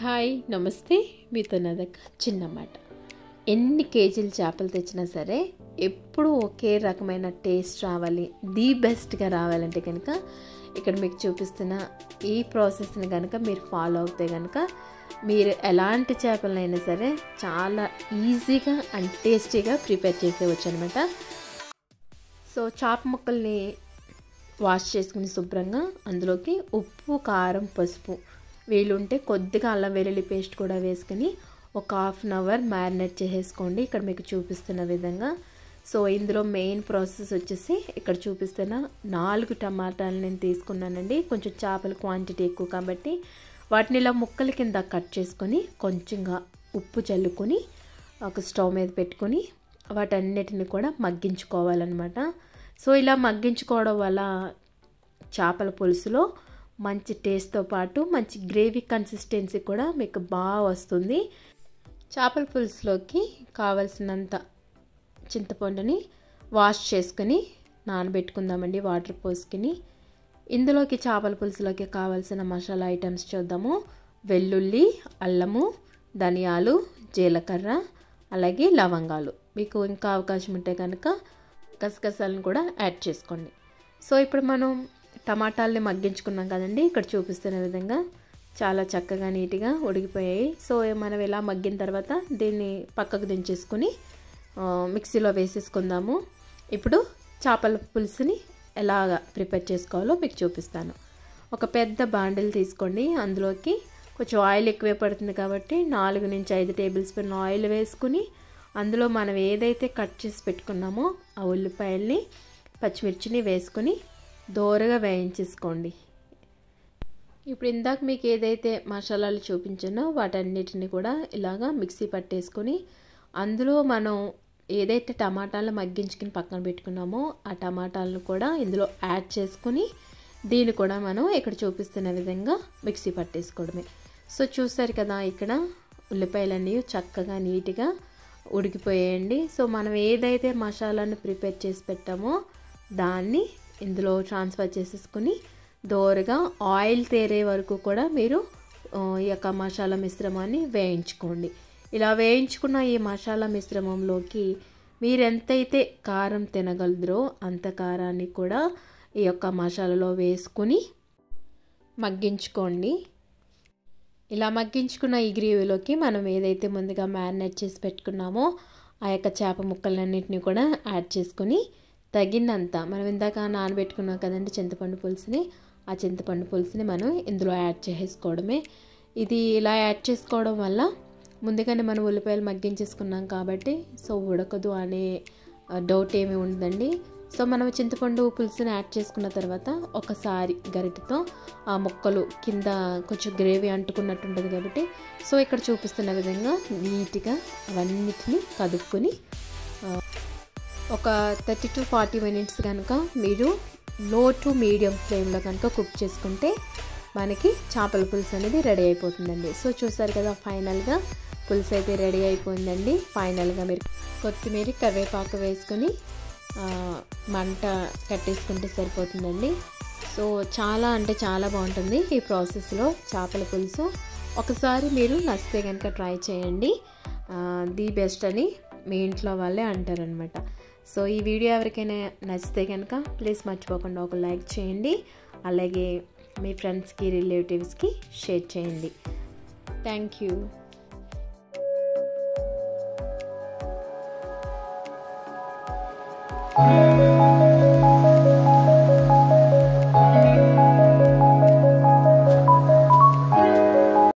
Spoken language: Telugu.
హాయ్ నమస్తే. మీతో నాదొక చిన్న మాట. ఎన్ని కేజీలు చేపలు తెచ్చినా సరే ఎప్పుడూ ఒకే రకమైన టేస్ట్ రావాలి, ది బెస్ట్గా రావాలంటే కనుక ఇక్కడ మీకు చూపిస్తున్న ఈ ప్రాసెస్ని కనుక మీరు ఫాలో అవుతే కనుక మీరు ఎలాంటి చేపలైనా సరే చాలా ఈజీగా అండ్ టేస్టీగా ప్రిపేర్ చేసేవచ్చు అనమాట. సో చేప ముక్కల్ని వాష్ చేసుకుని శుభ్రంగా అందులోకి ఉప్పు, కారం, పసుపు, వీలుంటే కొద్దిగా అల్లం వెల్లుల్లి పేస్ట్ కూడా వేసుకుని ఒక హాఫ్ అన్ అవర్ మ్యారినేట్ చేసేసుకోండి ఇక్కడ మీకు చూపిస్తున్న విధంగా. సో ఇందులో మెయిన్ ప్రాసెస్ వచ్చేసి ఇక్కడ చూపిస్తున్న 4 టమాటాలు నేను తీసుకున్నానండి. కొంచెం చేపల క్వాంటిటీ ఎక్కువ కాబట్టి వాటిని ఇలా ముక్కల కింద కట్ చేసుకొని కొంచెంగా ఉప్పు చల్లుకొని ఒక స్టవ్ మీద పెట్టుకొని వాటన్నిటిని కూడా మగ్గించుకోవాలన్నమాట. సో ఇలా మగ్గించుకోవడం వల్ల చేపల పులుసులో మంచి టేస్ట్తో పాటు మంచి గ్రేవీ కన్సిస్టెన్సీ కూడా మీకు బాగా వస్తుంది. చేపల పులుసులోకి కావలసినంత చింతపండుని వాష్ చేసుకుని నానబెట్టుకుందామండి వాటర్ పోసుకుని. ఇందులోకి చేపల పులుసులోకి కావాల్సిన మసాలా ఐటమ్స్ చూద్దాము. వెల్లుల్లి, అల్లము, ధనియాలు, జీలకర్ర, అలాగే లవంగాలు. మీకు ఇంకా అవకాశం ఉంటే కనుక గసగసాలను కూడా యాడ్ చేసుకోండి. సో ఇప్పుడు మనం టమాటాలని మగ్గించుకున్నాం కదండి. ఇక్కడ చూపిస్తున్న విధంగా చాలా చక్కగా నీట్గా ఉడికిపోయాయి. సో మనం ఇలా మగ్గిన తర్వాత దీన్ని పక్కకు దించేసుకుని మిక్సీలో వేసేసుకుందాము. ఇప్పుడు చేపల పులుసుని ఎలాగా ప్రిపేర్ చేసుకోవాలో మీకు చూపిస్తాను. ఒక పెద్ద బాండిల్ తీసుకోండి. అందులోకి కొంచెం ఆయిల్ ఎక్కువే పడుతుంది కాబట్టి 4 నుంచి 5 టేబుల్ స్పూన్ ఆయిల్ వేసుకుని అందులో మనం ఏదైతే కట్ చేసి పెట్టుకున్నామో ఆ ఉల్లిపాయల్ని, పచ్చిమిర్చిని వేసుకొని దోరగా వేయించేసుకోండి. ఇప్పుడు ఇందాక మీకు ఏదైతే మసాలాలు చూపించానో వాటన్నిటిని కూడా ఇలాగా మిక్సీ పట్టేసుకొని అందులో మనం ఏదైతే టమాటాలు మగ్గించుకుని పక్కన పెట్టుకున్నామో ఆ టమాటాలను కూడా ఇందులో యాడ్ చేసుకుని దీన్ని కూడా మనం ఇక్కడ చూపిస్తున్న విధంగా మిక్సీ పట్టేసుకోవడమే. సో చూసారు కదా ఇక్కడ ఉల్లిపాయలన్నీ చక్కగా నీట్గా ఉడికిపోయాయండి. సో మనం ఏదైతే మసాలాను ప్రిపేర్ చేసి పెట్టామో దాన్ని ఇందులో ట్రాన్స్ఫర్ చేసేసుకుని దోరగా ఆయిల్ తేరే వరకు కూడా మీరు ఈ యొక్క మసాలా మిశ్రమాన్ని వేయించుకోండి. ఇలా వేయించుకున్న ఈ మసాలా మిశ్రమంలోకి మీరు ఎంతైతే కారం తినగలరో అంత కారాన్ని కూడా ఈ యొక్క మసాలాలో వేసుకుని మగ్గించుకోండి. ఇలా మగ్గించుకున్న ఈ గ్రేవీలోకి మనం ఏదైతే ముందుగా మ్యారినేట్ చేసి పెట్టుకున్నామో ఆ యొక్క చేప ముక్కలన్నింటినీ కూడా యాడ్ చేసుకుని తగినంత మనం ఇందాక నానబెట్టుకున్నాం కదండి చింతపండు పులుసుని, ఆ చింతపండు పులుసుని మనం ఇందులో యాడ్ చేసుకోవడమే. ఇది ఇలా యాడ్ చేసుకోవడం వల్ల ముందుగానే మనం ఉల్లిపాయలు మగ్గించేసుకున్నాం కాబట్టి సో ఉడకదు అనే డౌట్ ఏమీ ఉండదండి. సో మనం చింతపండు పులుసుని యాడ్ చేసుకున్న తర్వాత ఒకసారి గరిటెతో ఆ ముక్కలు కింద కొంచెం గ్రేవీ అంటుకున్నట్టు ఉంటుంది కాబట్టి సో ఇక్కడ చూపిస్తున్న విధంగా నీట్గా అవన్నిటిని కదుపుకొని ఒక 30 to 40 మినిట్స్ కనుక మీరు లో టు మీడియం ఫ్లేమ్లో కనుక కుక్ చేసుకుంటే మనకి చేపల పులుసు అనేది రెడీ అయిపోతుందండి. సో చూసారు కదా ఫైనల్గా పులుసు అయితే రెడీ అయిపోయిందండి. ఫైనల్గా మీరు కొత్తిమీర, కరివేపాకు వేసుకొని మంట కట్టేసుకుంటే సరిపోతుందండి. సో చాలా అంటే చాలా బాగుంటుంది ఈ ప్రాసెస్లో చేపల పులుసు. ఒకసారి మీరు నచ్చితే కనుక ట్రై చేయండి. ది బెస్ట్ అని మీ ఇంట్లో వాళ్ళే అంటారనమాట. సో ఈ వీడియో ఎవరికైనా నచ్చితే కనుక ప్లీజ్ మర్చిపోకుండా ఒక లైక్ చేయండి. అలాగే మీ ఫ్రెండ్స్కి, రిలేటివ్స్కి షేర్ చేయండి. Thank you.